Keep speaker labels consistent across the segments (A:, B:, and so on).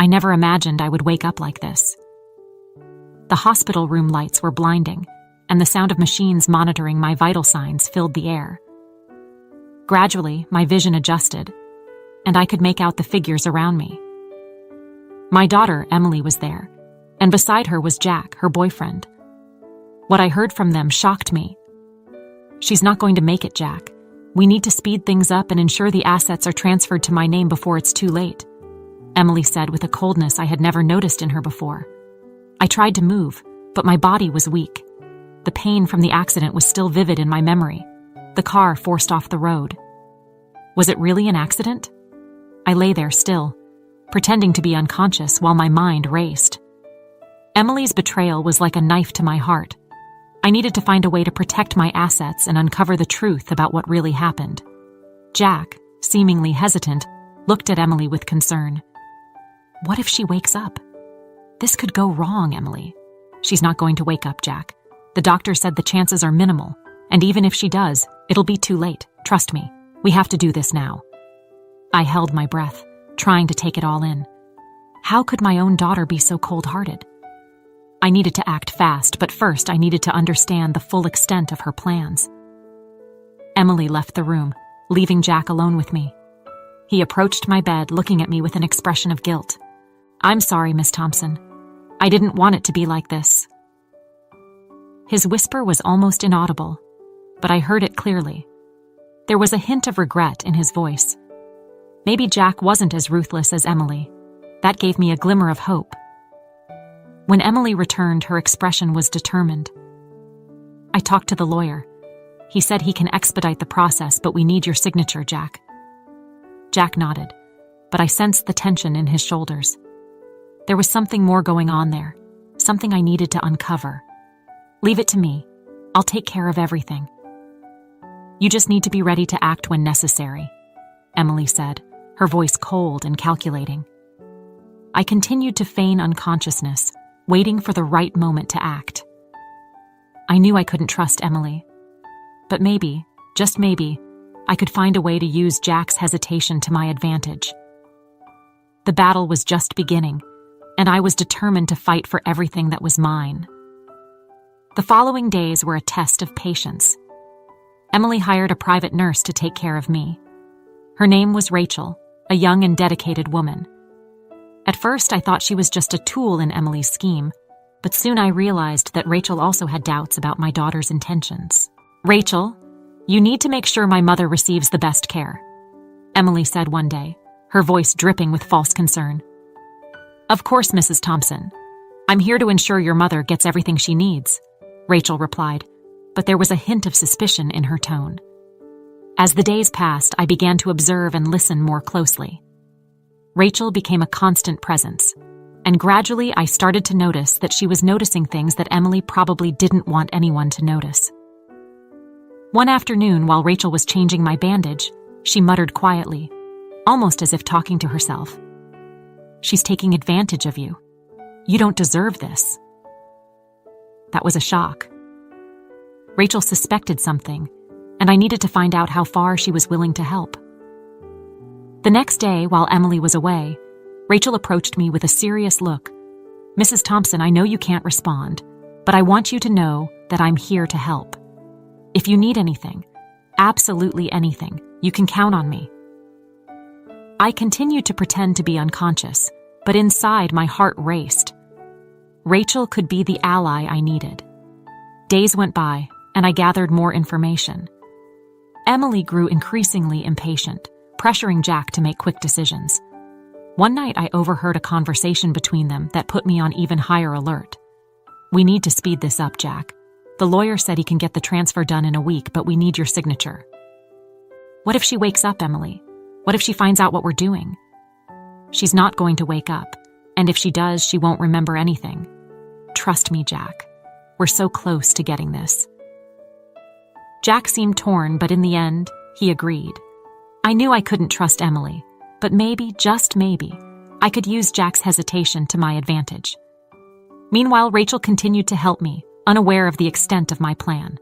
A: I never imagined I would wake up like this. The hospital room lights were blinding, and the sound of machines monitoring my vital signs filled the air. Gradually, my vision adjusted, and I could make out the figures around me. My daughter, Emily, was there, and beside her was Jack, her boyfriend. What I heard from them shocked me. "She's not going to make it, Jack. We need to speed things up and ensure the assets are transferred to my name before it's too late," Emily said with a coldness I had never noticed in her before. I tried to move, but my body was weak. The pain from the accident was still vivid in my memory. The car forced off the road. Was it really an accident? I lay there still, pretending to be unconscious while my mind raced. Emily's betrayal was like a knife to my heart. I needed to find a way to protect my assets and uncover the truth about what really happened. Jack, seemingly hesitant, looked at Emily with concern. "What if she wakes up? This could go wrong, Emily." "She's not going to wake up, Jack. The doctor said the chances are minimal, and even if she does, it'll be too late. Trust me, we have to do this now." I held my breath, trying to take it all in. How could my own daughter be so cold-hearted? I needed to act fast, but first I needed to understand the full extent of her plans. Emily left the room, leaving Jack alone with me. He approached my bed, looking at me with an expression of guilt. "I'm sorry, Miss Thompson. I didn't want it to be like this." His whisper was almost inaudible, but I heard it clearly. There was a hint of regret in his voice. Maybe Jack wasn't as ruthless as Emily. That gave me a glimmer of hope. When Emily returned, her expression was determined. "I talked to the lawyer. He said he can expedite the process, but we need your signature, Jack." Jack nodded, but I sensed the tension in his shoulders. There was something more going on there, something I needed to uncover. "Leave it to me. I'll take care of everything." "You just need to be ready to act when necessary," Emily said, her voice cold and calculating. I continued to feign unconsciousness, waiting for the right moment to act. I knew I couldn't trust Emily, but maybe, just maybe, I could find a way to use Jack's hesitation to my advantage. The battle was just beginning, and I was determined to fight for everything that was mine. The following days were a test of patience. Emily hired a private nurse to take care of me. Her name was Rachel, a young and dedicated woman. At first, I thought she was just a tool in Emily's scheme, but soon I realized that Rachel also had doubts about my daughter's intentions. "Rachel, you need to make sure my mother receives the best care," Emily said one day, her voice dripping with false concern. "Of course, Mrs. Thompson. I'm here to ensure your mother gets everything she needs," Rachel replied, but there was a hint of suspicion in her tone. As the days passed, I began to observe and listen more closely. Rachel became a constant presence, and gradually I started to notice that she was noticing things that Emily probably didn't want anyone to notice. One afternoon, while Rachel was changing my bandage, she muttered quietly, almost as if talking to herself. "She's taking advantage of you. You don't deserve this." That was a shock. Rachel suspected something, and I needed to find out how far she was willing to help. The next day, while Emily was away, Rachel approached me with a serious look. "Mrs. Thompson, I know you can't respond, but I want you to know that I'm here to help. If you need anything, absolutely anything, you can count on me." I continued to pretend to be unconscious, but inside my heart raced. Rachel could be the ally I needed. Days went by, and I gathered more information. Emily grew increasingly impatient, pressuring Jack to make quick decisions. One night I overheard a conversation between them that put me on even higher alert. "We need to speed this up, Jack. The lawyer said he can get the transfer done in a week, but we need your signature." "What if she wakes up, Emily? What if she finds out what we're doing?" "She's not going to wake up, and if she does, she won't remember anything. Trust me, Jack. We're so close to getting this." Jack seemed torn, but in the end, he agreed. I knew I couldn't trust Emily, but maybe, just maybe, I could use Jack's hesitation to my advantage. Meanwhile, Rachel continued to help me, unaware of the extent of my plan.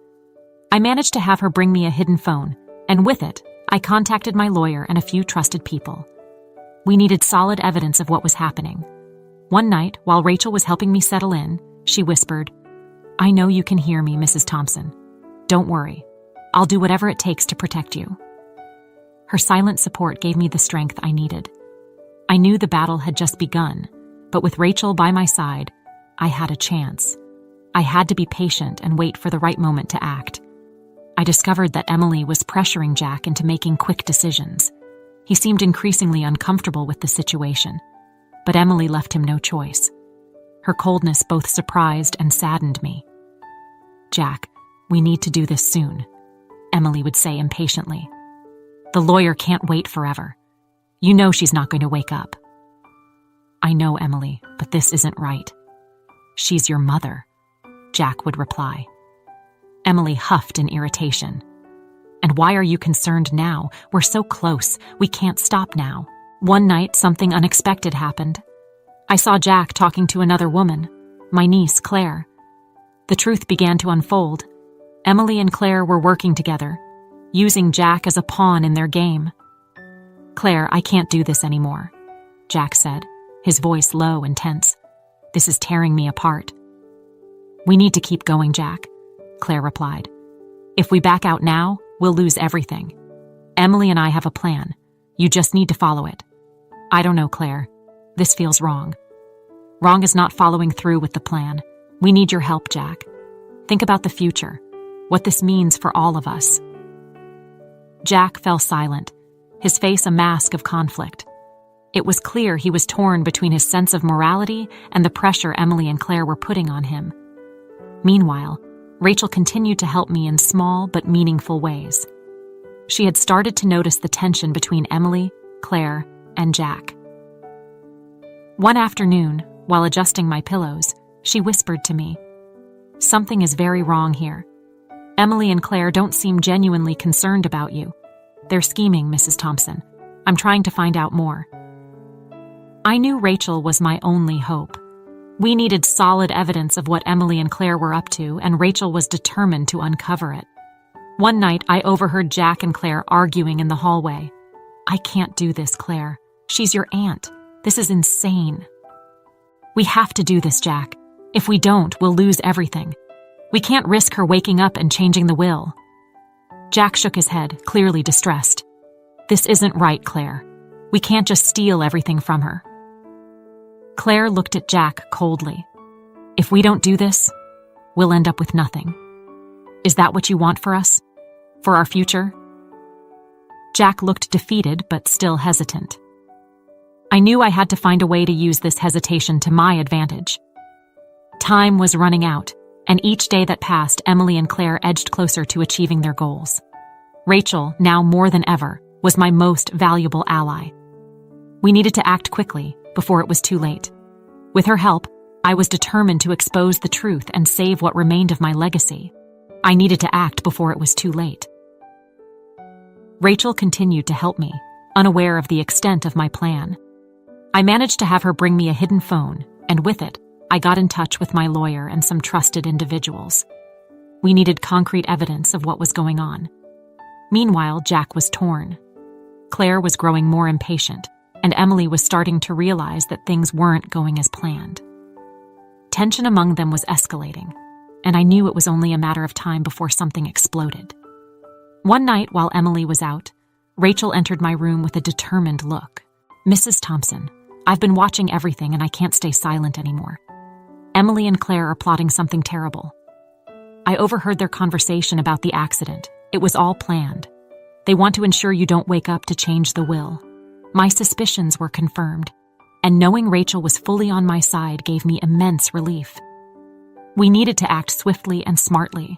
A: I managed to have her bring me a hidden phone, and with it, I contacted my lawyer and a few trusted people. We needed solid evidence of what was happening, One night, while Rachel was helping me settle in, she whispered, "I know you can hear me, Mrs. Thompson. Don't worry. I'll do whatever it takes to protect you." Her silent support gave me the strength I needed. I knew the battle had just begun, but with Rachel by my side, I had a chance. I had to be patient and wait for the right moment to act. I discovered that Emily was pressuring Jack into making quick decisions. He seemed increasingly uncomfortable with the situation, but Emily left him no choice. Her coldness both surprised and saddened me. "Jack, we need to do this soon," Emily would say impatiently. "The lawyer can't wait forever. You know she's not going to wake up." "I know, Emily, but this isn't right." "She's your mother," Jack would reply. Emily huffed in irritation. "And why are you concerned now? We're so close. We can't stop now." One night, something unexpected happened. I saw Jack talking to another woman, my niece, Claire. The truth began to unfold. Emily and Claire were working together, using Jack as a pawn in their game. "Claire, I can't do this anymore," Jack said, his voice low and tense. "This is tearing me apart." "We need to keep going, Jack," Claire replied. "If we back out now, we'll lose everything. Emily and I have a plan. You just need to follow it." "I don't know, Claire. This feels wrong." "Wrong is not following through with the plan. We need your help, Jack. Think about the future, what this means for all of us." Jack fell silent, his face a mask of conflict. It was clear he was torn between his sense of morality and the pressure Emily and Claire were putting on him. Meanwhile, Rachel continued to help me in small but meaningful ways. She had started to notice the tension between Emily, Claire, and Jack. One afternoon, while adjusting my pillows, she whispered to me, "Something is very wrong here. Emily and Claire don't seem genuinely concerned about you. They're scheming, Mrs. Thompson. I'm trying to find out more." I knew Rachel was my only hope. We needed solid evidence of what Emily and Claire were up to, and Rachel was determined to uncover it. One night, I overheard Jack and Claire arguing in the hallway. "I can't do this, Claire. She's your aunt. This is insane." "We have to do this, Jack. If we don't, we'll lose everything. We can't risk her waking up and changing the will." Jack shook his head, clearly distressed. "This isn't right, Claire. We can't just steal everything from her." Claire looked at Jack coldly. "If we don't do this, we'll end up with nothing. Is that what you want for us? For our future?" Jack looked defeated but still hesitant. I knew I had to find a way to use this hesitation to my advantage. Time was running out, and each day that passed, Emily and Claire edged closer to achieving their goals. Rachel, now more than ever, was my most valuable ally. We needed to act quickly, before it was too late. With her help, I was determined to expose the truth and save what remained of my legacy. I needed to act before it was too late. Rachel continued to help me, unaware of the extent of my plan. I managed to have her bring me a hidden phone, and with it, I got in touch with my lawyer and some trusted individuals. We needed concrete evidence of what was going on. Meanwhile, Jack was torn. Claire was growing more impatient, and Emily was starting to realize that things weren't going as planned. Tension among them was escalating, and I knew it was only a matter of time before something exploded. One night, while Emily was out, Rachel entered my room with a determined look. "Mrs. Thompson, I've been watching everything and I can't stay silent anymore. Emily and Claire are plotting something terrible. I overheard their conversation about the accident. It was all planned. They want to ensure you don't wake up to change the will." My suspicions were confirmed, and knowing Rachel was fully on my side gave me immense relief. We needed to act swiftly and smartly.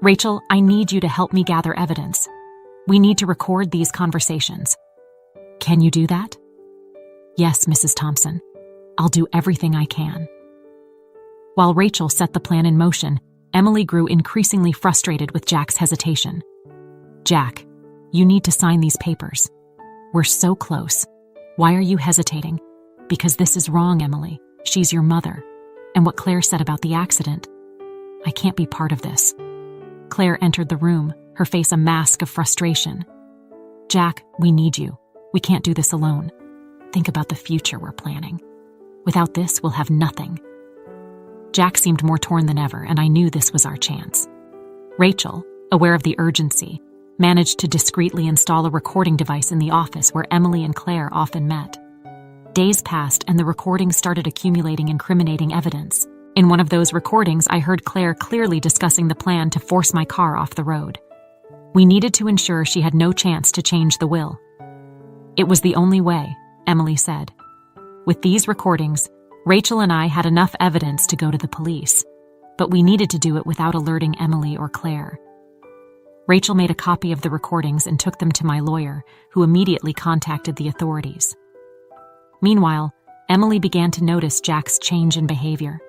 A: "Rachel, I need you to help me gather evidence. We need to record these conversations." "Can you do that?" "Yes, Mrs. Thompson. I'll do everything I can." While Rachel set the plan in motion, Emily grew increasingly frustrated with Jack's hesitation. "Jack, you need to sign these papers. We're so close. Why are you hesitating?" "Because this is wrong, Emily. She's your mother. And what Claire said about the accident. I can't be part of this." Claire entered the room, her face a mask of frustration. "Jack, we need you. We can't do this alone. Think about the future we're planning. Without this, we'll have nothing. Jack seemed more torn than ever, and I knew this was our chance. Rachel, aware of the urgency, managed to discreetly install a recording device in the office where Emily and Claire often met. Days passed, and the recordings started accumulating incriminating evidence. In one of those recordings, I heard Claire clearly discussing the plan to force my car off the road. We needed to ensure she had no chance to change the will. It was the only way, Emily said. With these recordings, Rachel and I had enough evidence to go to the police, but we needed to do it without alerting Emily or Claire. Rachel made a copy of the recordings and took them to my lawyer, who immediately contacted the authorities. Meanwhile, Emily began to notice Jack's change in behavior.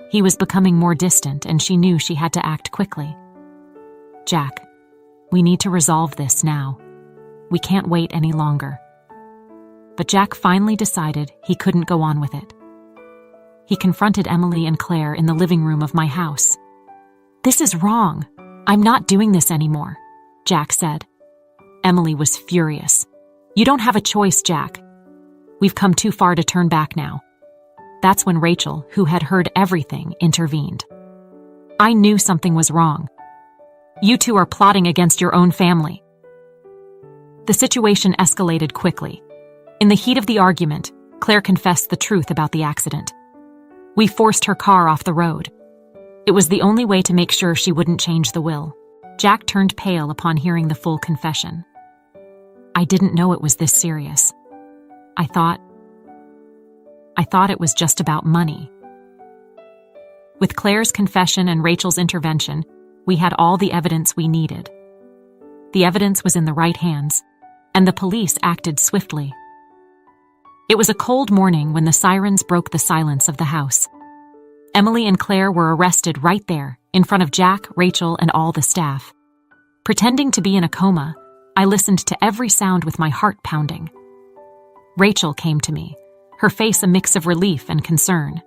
A: He was becoming more distant, and she knew she had to act quickly. Jack, we need to resolve this now. We can't wait any longer. But Jack finally decided he couldn't go on with it. He confronted Emily and Claire in the living room of my house. "This is wrong. I'm not doing this anymore," Jack said. Emily was furious. "You don't have a choice, Jack. We've come too far to turn back now." That's when Rachel, who had heard everything, intervened. "I knew something was wrong. You two are plotting against your own family." The situation escalated quickly. In the heat of the argument, Claire confessed the truth about the accident. We forced her car off the road. It was the only way to make sure she wouldn't change the will. Jack turned pale upon hearing the full confession. "I didn't know it was this serious. I thought it was just about money." With Claire's confession and Rachel's intervention, we had all the evidence we needed. The evidence was in the right hands, and the police acted swiftly. It was a cold morning when the sirens broke the silence of the house. Emily and Claire were arrested right there, in front of Jack, Rachel, and all the staff. Pretending to be in a coma, I listened to every sound with my heart pounding. Rachel came to me, her face a mix of relief and concern.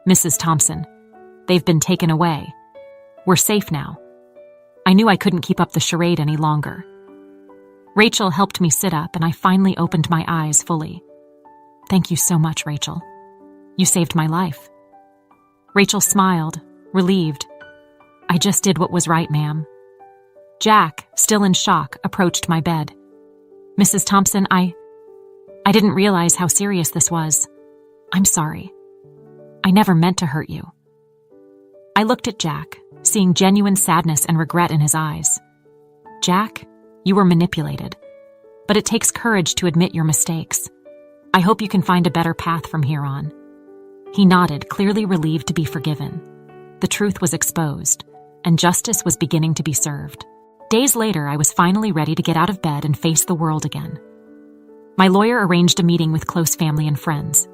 A: "Mrs. Thompson, they've been taken away. We're safe now." I knew I couldn't keep up the charade any longer. Rachel helped me sit up, and I finally opened my eyes fully. "Thank you so much, Rachel. You saved my life." Rachel smiled, relieved. "I just did what was right, ma'am." Jack, still in shock, approached my bed. "Mrs. Thompson, I didn't realize how serious this was. I'm sorry. I never meant to hurt you." I looked at Jack, seeing genuine sadness and regret in his eyes. "Jack, you were manipulated, but it takes courage to admit your mistakes. I hope you can find a better path from here on." He nodded, clearly relieved to be forgiven. The truth was exposed, and justice was beginning to be served. Days later, I was finally ready to get out of bed and face the world again. My lawyer arranged a meeting with close family and friends.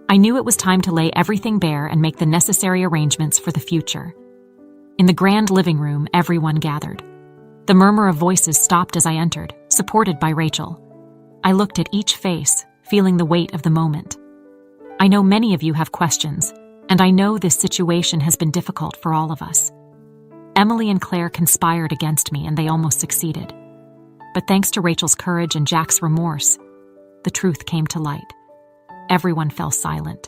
A: I knew it was time to lay everything bare and make the necessary arrangements for the future. In the grand living room, everyone gathered. The murmur of voices stopped as I entered, supported by Rachel. I looked at each face, feeling the weight of the moment. I know many of you have questions, and I know this situation has been difficult for all of us. Emily and Claire conspired against me, and they almost succeeded. But thanks to Rachel's courage and Jack's remorse, the truth came to light. Everyone fell silent,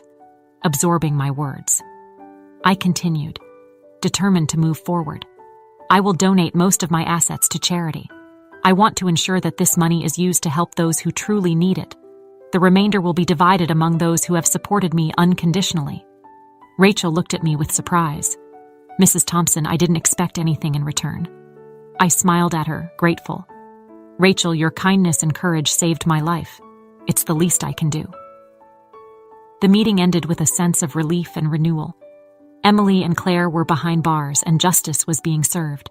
A: absorbing my words. I continued, determined to move forward. I will donate most of my assets to charity. I want to ensure that this money is used to help those who truly need it. The remainder will be divided among those who have supported me unconditionally. Rachel looked at me with surprise. "Mrs. Thompson, I didn't expect anything in return." I smiled at her, grateful. "Rachel, your kindness and courage saved my life. It's the least I can do." The meeting ended with a sense of relief and renewal. Emily and Claire were behind bars, and justice was being served.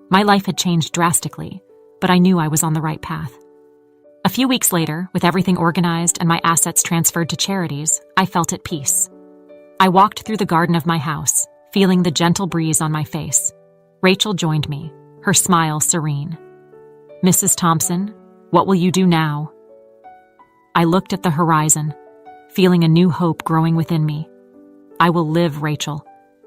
A: My life had changed drastically, but I knew I was on the right path. A few weeks later, with everything organized and my assets transferred to charities, I felt at peace. I walked through the garden of my house, feeling the gentle breeze on my face. Rachel joined me, her smile serene. "Mrs. Thompson, what will you do now?" I looked at the horizon, feeling a new hope growing within me. "I will live, Rachel.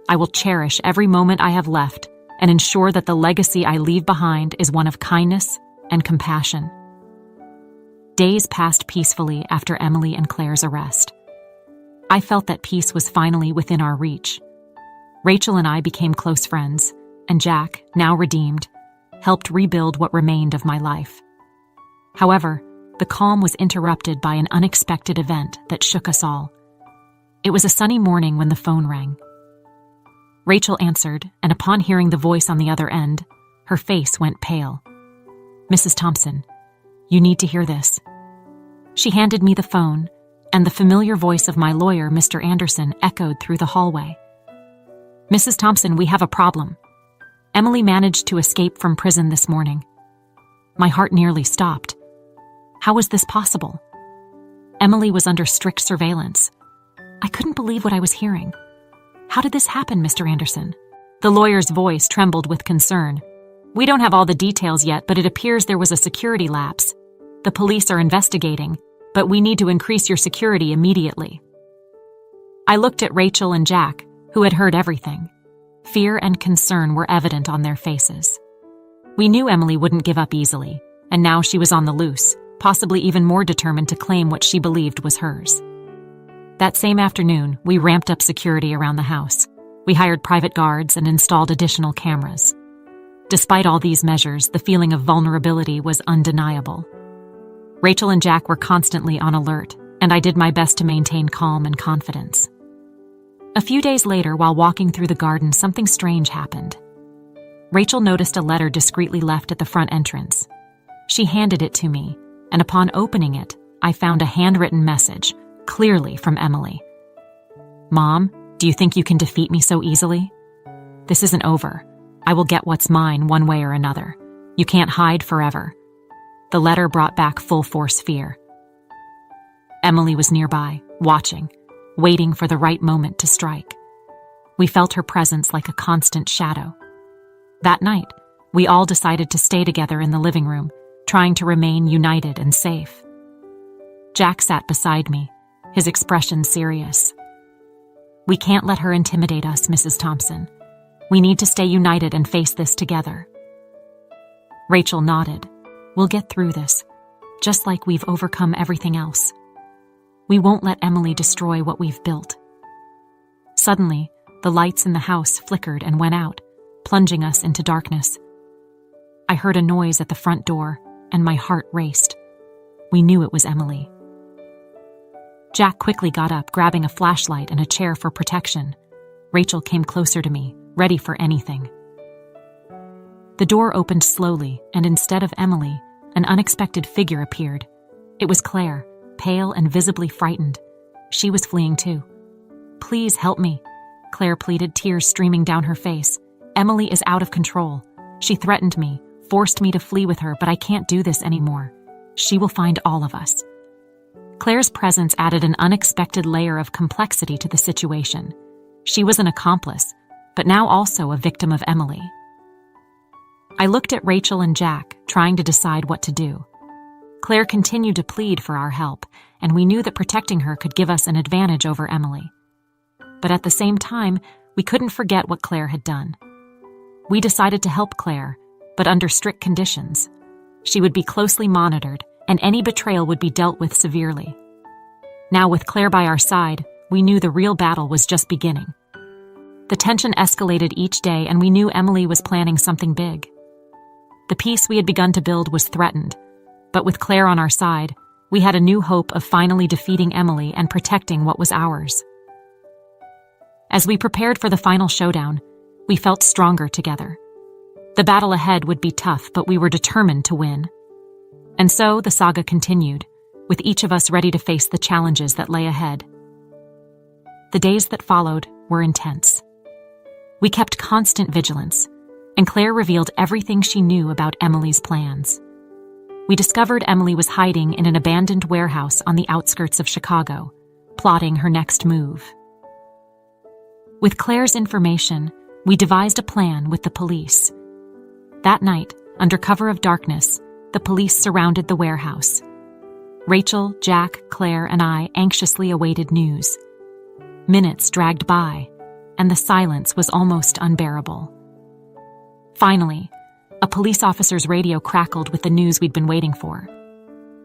A: I will cherish every moment I have left and ensure that the legacy I leave behind is one of kindness and compassion." Days passed peacefully after Emily and Claire's arrest. I felt that peace was finally within our reach. Rachel and I became close friends, and Jack, now redeemed, helped rebuild what remained of my life. However, the calm was interrupted by an unexpected event that shook us all. It was a sunny morning when the phone rang. Rachel answered, and upon hearing the voice on the other end, her face went pale. "Mrs. Thompson, you need to hear this." She handed me the phone, and the familiar voice of my lawyer, Mr. Anderson, echoed through the hallway. "Mrs. Thompson, we have a problem. Emily managed to escape from prison this morning." My heart nearly stopped. How was this possible? Emily was under strict surveillance. I couldn't believe what I was hearing. "How did this happen, Mr. Anderson?" The lawyer's voice trembled with concern. "We don't have all the details yet, but it appears there was a security lapse. The police are investigating, but we need to increase your security immediately." I looked at Rachel and Jack, who had heard everything. Fear and concern were evident on their faces. We knew Emily wouldn't give up easily, and now she was on the loose, possibly even more determined to claim what she believed was hers. That same afternoon, we ramped up security around the house. We hired private guards and installed additional cameras. Despite all these measures, the feeling of vulnerability was undeniable. Rachel and Jack were constantly on alert, and I did my best to maintain calm and confidence. A few days later, while walking through the garden, something strange happened. Rachel noticed a letter discreetly left at the front entrance. She handed it to me, and upon opening it, I found a handwritten message, clearly from Emily. "Mom, do you think you can defeat me so easily? This isn't over. I will get what's mine one way or another. You can't hide forever." The letter brought back full force fear. Emily was nearby, watching, waiting for the right moment to strike. We felt her presence like a constant shadow. That night, we all decided to stay together in the living room, trying to remain united and safe. Jack sat beside me, his expression serious. "We can't let her intimidate us, Mrs. Thompson. We need to stay united and face this together." Rachel nodded. "We'll get through this, just like we've overcome everything else. We won't let Emily destroy what we've built." Suddenly, the lights in the house flickered and went out, plunging us into darkness. I heard a noise at the front door, and my heart raced. We knew it was Emily. Jack quickly got up, grabbing a flashlight and a chair for protection. Rachel came closer to me, ready for anything. The door opened slowly, and instead of Emily, an unexpected figure appeared. It was Claire, pale and visibly frightened. She was fleeing too. "Please help me," Claire pleaded, tears streaming down her face. "Emily is out of control. She threatened me, forced me to flee with her, but I can't do this anymore. She will find all of us." Claire's presence added an unexpected layer of complexity to the situation. She was an accomplice, but now also a victim of Emily. I looked at Rachel and Jack, trying to decide what to do. Claire continued to plead for our help, and we knew that protecting her could give us an advantage over Emily. But at the same time, we couldn't forget what Claire had done. We decided to help Claire, but under strict conditions. She would be closely monitored, and any betrayal would be dealt with severely. Now, with Claire by our side, we knew the real battle was just beginning. The tension escalated each day, and we knew Emily was planning something big. The peace we had begun to build was threatened, but with Claire on our side, we had a new hope of finally defeating Emily and protecting what was ours. As we prepared for the final showdown, we felt stronger together. The battle ahead would be tough, but we were determined to win. And so the saga continued, with each of us ready to face the challenges that lay ahead. The days that followed were intense. We kept constant vigilance, and Claire revealed everything she knew about Emily's plans. We discovered Emily was hiding in an abandoned warehouse on the outskirts of Chicago, plotting her next move. With Claire's information, we devised a plan with the police. That night, under cover of darkness, the police surrounded the warehouse. Rachel, Jack, Claire, and I anxiously awaited news. Minutes dragged by, and the silence was almost unbearable. Finally, a police officer's radio crackled with the news we'd been waiting for.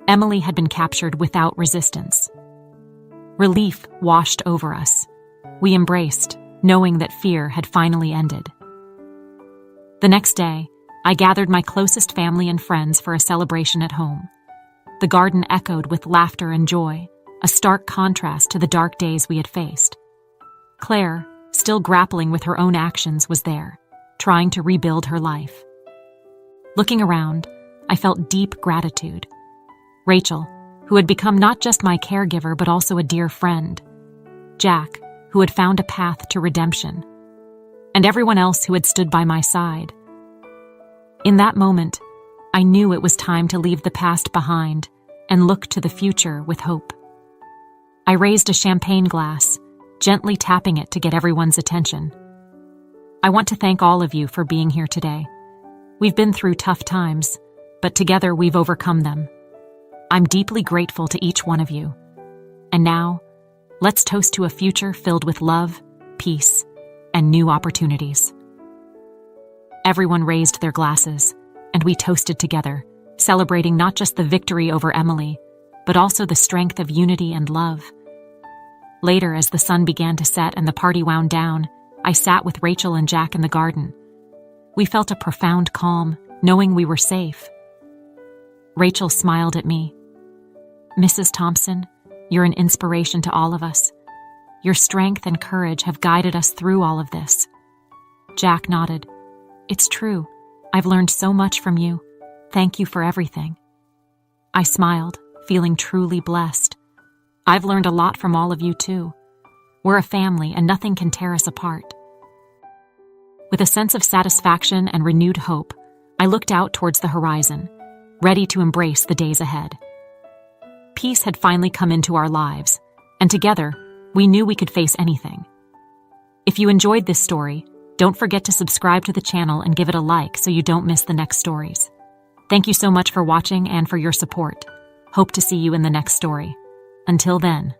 A: Emily had been captured without resistance. Relief washed over us. We embraced, knowing that fear had finally ended. The next day, I gathered my closest family and friends for a celebration at home. The garden echoed with laughter and joy, a stark contrast to the dark days we had faced. Claire, still grappling with her own actions, was there, trying to rebuild her life. Looking around, I felt deep gratitude. Rachel, who had become not just my caregiver but also a dear friend. Jack, who had found a path to redemption. And everyone else who had stood by my side. In that moment, I knew it was time to leave the past behind and look to the future with hope. I raised a champagne glass, gently tapping it to get everyone's attention. I want to thank all of you for being here today. We've been through tough times, but together we've overcome them. I'm deeply grateful to each one of you. And now, let's toast to a future filled with love, peace, and new opportunities. Everyone raised their glasses, and we toasted together, celebrating not just the victory over Emily, but also the strength of unity and love. Later, as the sun began to set and the party wound down, I sat with Rachel and Jack in the garden. We felt a profound calm, knowing we were safe. Rachel smiled at me. "Mrs. Thompson, you're an inspiration to all of us. Your strength and courage have guided us through all of this." Jack nodded. "It's true. I've learned so much from you. Thank you for everything." I smiled, feeling truly blessed. I've learned a lot from all of you too. We're a family and nothing can tear us apart. With a sense of satisfaction and renewed hope, I looked out towards the horizon, ready to embrace the days ahead. Peace had finally come into our lives, and together, we knew we could face anything. If you enjoyed this story, don't forget to subscribe to the channel and give it a like so you don't miss the next stories. Thank you so much for watching and for your support. Hope to see you in the next story. Until then.